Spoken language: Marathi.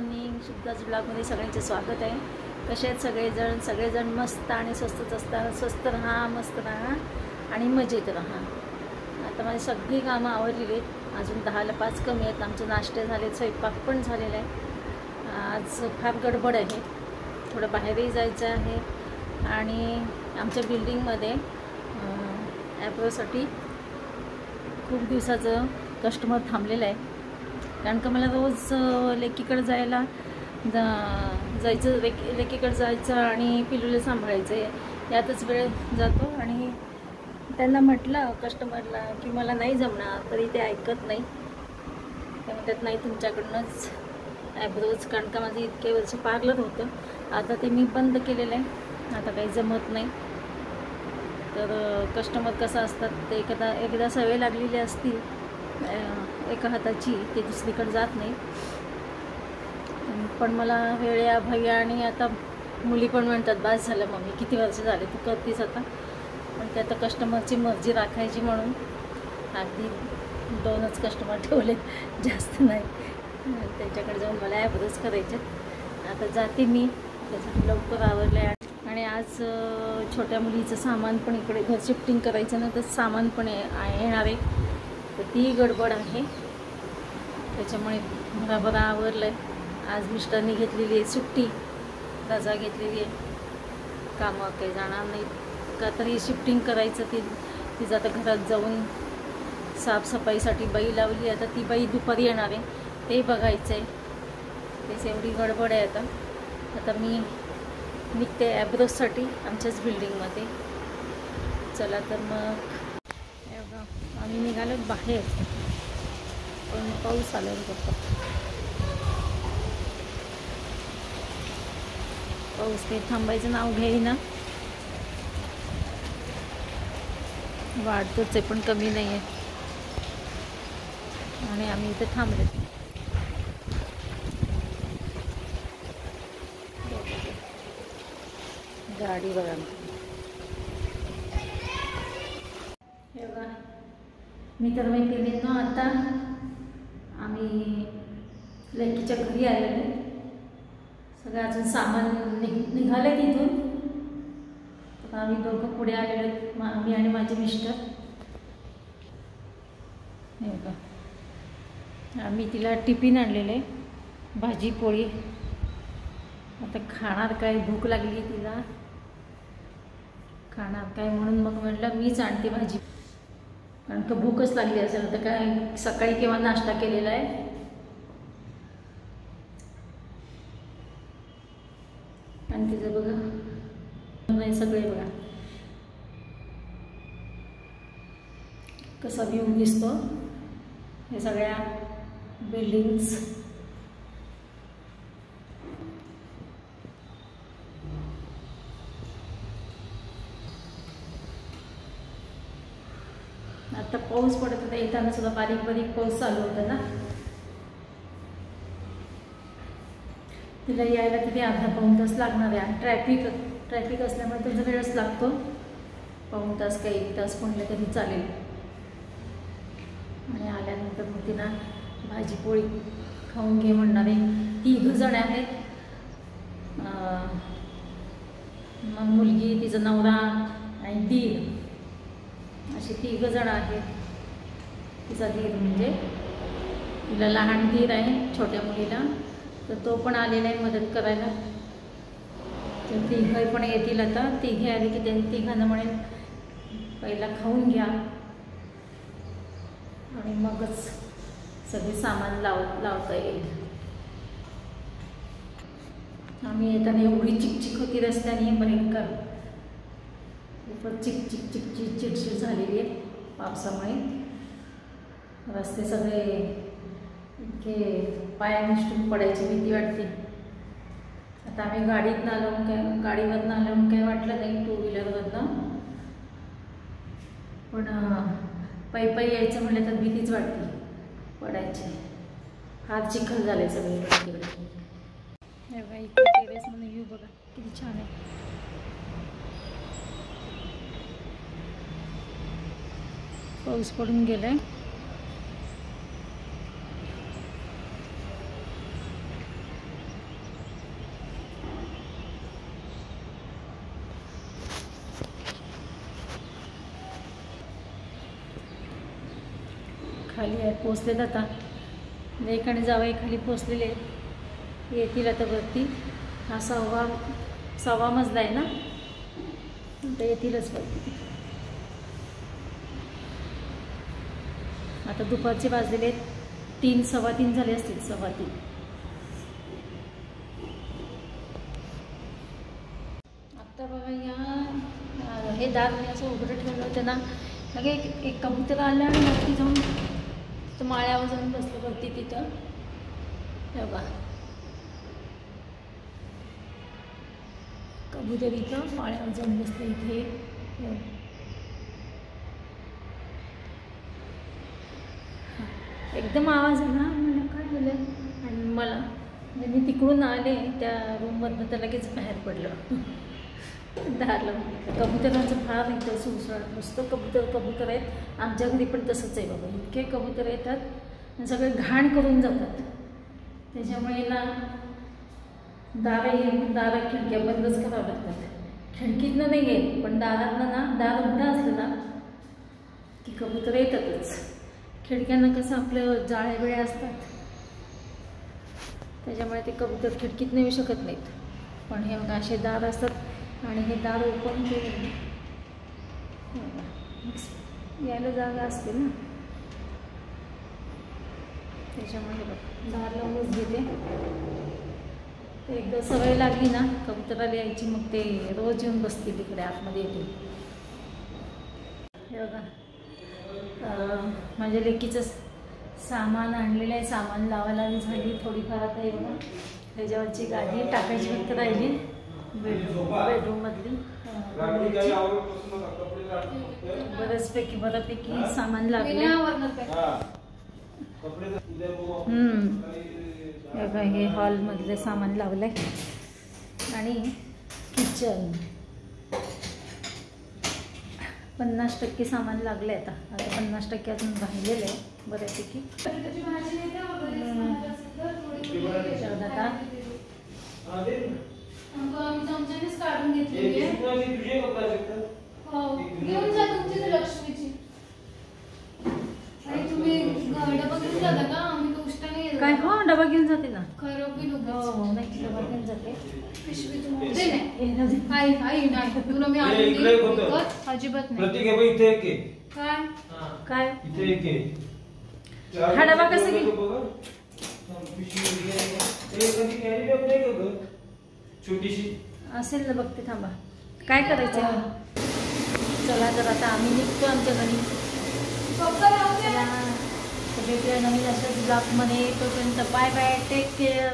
मॉर्निंग. शुद्धाच ब्लॉगमध्ये सगळ्यांचे स्वागत आहे. कसे आहेत सगळेजण मस्त आणि स्वस्तच असतात. स्वस्त राहा, मस्त राहा आणि मजेत राहा. आता माझी सगळी कामं आवरलेली आहेत. अजून 10ला 5 कमी आहेत. आमचे नाश्ते झालेत, स्वयंपाक पण झालेला आहे. आज फार गडबड आहे, थोडं बाहेरही जायचं आहे. आणि आमच्या बिल्डिंगमध्ये ॲप्रोसाठी खूप दिवसाचं कस्टमर थांबलेलं आहे. कारण का मला रोज लेकीकडे जायचं लेकीकडे जायचं आणि पिलूला सांभाळायचं आहे, यातच वेळ जातो. आणि त्यांना म्हटलं कस्टमरला की मला नाही जमणार, तरी ते ऐकत नाही. ते म्हणतात नाही तुमच्याकडूनच ॲब्रोज. कारण का माझं इतके वर्ष पार्लर होतं, आता ते मी बंद केलेलं आहे. आता काही जमत नाही. तर कस्टमर कसं असतात, ते एकदा सवय लागलेली असती एका हाताची, ते दुसरीकडे जात नाही. पण मला वेळेअभावी आणि आता मुली पण म्हणतात बास झालं मम्मी, किती वर्ष झाले तू करतीस आता. पण ते आता कस्टमरची मर्जी राखायची म्हणून अगदी 2च कस्टमर ठेवले, जास्त नाही. त्याच्याकडे जाऊन मला ॲब्रोज करायचे. आता जाते मी, त्याच्यात लवकर आवरलं आहे. आणि आज छोट्या मुलीचं सामान पण इकडे घर शिफ्टिंग करायचं ना, तर सामान पण येणार आहे, तर ती गडबड आहे. त्याच्यामुळे भराभरा आवरलं आहे. आज मिस्टरनी घेतलेली आहे सुट्टी, रजा घेतलेली आहे. कामं काही जाणार नाहीत का, तरी शिफ्टिंग करायचं. तिचं आता घरात जाऊन साफसफाईसाठी बाई लावली. आता ती बाई दुपारी येणार आहे, ते बघायचं आहे. तेच एवढी गडबड आहे. आता मी निघते ॲब्रोजसाठी आमच्याच बिल्डिंगमध्ये. चला तर मग आम्ही निघालो बाहेर, पण पाऊस आला फक्त. पाऊस काही थांबायचं नाव घेईना, वाढतोच आहे पण कमी नाही आहे. आणि आम्ही इथे थांबले. गाडी बघा, हे बघा मित्रमैत्रिणींनो, आता आम्ही लेकीच्या घरी आलेलो. सगळं अजून सामान निघालं तिथून. तर आम्ही दोघं पुढे आलेलो, मी आणि माझे मिस्टर. हे बघा, आम्ही तिला टिफिन आणलेले, भाजी पोळी. आता खाणार काय, भूक लागली तिला, खाणार काय म्हणून मग म्हटलं मीच आणते भाजी. कारण का भूकच लागली असेल, तर काय सकाळी केव्हा नाश्ता केलेला आहे. आणि तिचं बघा नाही सगळे बघा कसा व्ह्यू दिसतो, हे सगळ्या बिल्डिंग्स. आता पाऊस पडत होता, येताना सुद्धा बारीक बारीक पाऊस चालू होता ना. तिला यायला किती अर्धा पाऊण तास लागणार आहे. ट्रॅफिक असल्यामुळे तुझा वेळच लागतो. पाऊण तास का 1 तास म्हणलं तरी चालेल. आणि आल्यानंतर मग तिला भाजी पोळी खाऊन घे म्हणणार आहे. 3 जण आहेत, मग मुलगी, तिचा नवरा आणि दीर, असे 3 जण आहेत. तिचा दीर म्हणजे तिला लहान दीर आहे छोट्या मुलीला, तर तो पण आलेला आहे मदत करायला. तर 3 पण येतील. आता 3 आले की त्यांनी 3 म्हणेन पहिला खाऊन घ्या आणि मगच सगळे सामान लावता येईल. आम्ही येताना एवढी चिकचिक होती रस्त्याने, भयंकर खूपच चिकचिक झालेली आहे पावसामुळे. रस्ते सगळे इतके पाया निष्ठून पडायची भीती वाटते. आता आम्ही गाडीवरनं आलो काय वाटलं नाही, 2 व्हीलरवरनं. पण पायी यायचं म्हटलं तर भीतीच वाटते पडायची. फार चिखल झाले सगळे तिकडे. हे बघा इथे टेरेसमध्ये व्ह्यू बघा किती छान आहे. पाऊस पडून गेलाय. खाली आहे पोचलेत आता. लेक आणि जावई खाली पोचलेले आहेत. येतील आता वरती. हा सहावा मजला आहे ना, तर येतीलच वरती. आता दुपारचे वाजलेले आहेत 3, 3:15 झाले असतील, 3:15. आत्ता बघा या हे दार मी असं उघडं ठेवलं होतं ना, लगे एक कबूतर आलं आणि वरती जाऊन माळ्यावर जाऊन बसलं वरती तिथं. बघा कबूतर इथं माळ्यावर जाऊन बसलं इथे. एकदम आवाज आला, मला काय झालं, आणि मला म्हणजे मी तिकडून आले त्या रूममधनं तर लगेच बाहेर पडलं. दार लावून. कबुतरांचं फार इथं सुळसुळाट नुसतं कबूतर आहेत. आमच्या घरी पण तसंच आहे बाबा, इतके कबूतर येतात आणि सगळे घाण करून जातात. त्याच्यामुळे ना दारा खिडक्या बंदच कराव्या लागतात. खिडकीतनं नाही येत, पण दारातनं ना, दार उघडं असलं ना की कबूतर येतातच. खिडक्यांना कसं आपलं जाळे बिळे असतात, त्याच्यामुळे ते कबूतर खिडकीत येऊ शकत नाहीत. पण हे बघा असे दार असतात आणि हे दार ओपन केले यायला जागा असते ना, त्याच्यामुळे बघ दार लावूनच घेते. एकदा सवय लागली ना कबुतराला यायची, मग ते रोज येऊन बसतील तिकडे आतमध्ये येतील. हे बघा माझ्या लेकीचं सामान आणलेलं आहे. सामान लावायला झाली थोडीफार. आता हे बघा त्याच्यावरची गादी टाकायची फक्त राहिली बेडरूममधली. बऱ्यापैकी सामान लागले. बघा हे हॉलमधलं सामान लावलं आहे आणि किचन 50% सामान लागलं आहे. आता 50% अजून राहिलेलं आहे बऱ्यापैकी. काढून घेतली घेऊन जा तुमची लक्ष्मीची. आणि तुम्ही डबा घेऊन जाता का? आम्ही तो उष्टा नाही काय. हो डबा घेऊन जाते ना. खरं की हो नाही डबा घेऊन जाते. पिशवी नाही आई नाही तुला मी अजिबात नाही. काय काय हा डबा कसा छोटीशी असेल ना बघते. थांबा काय करायचं. चला तर आता आम्ही निघतो आमच्या घरी. चला भेटूया नवीन अशाच ब्लॉगमध्ये. तोपर्यंत बाय बाय, टेक केअर.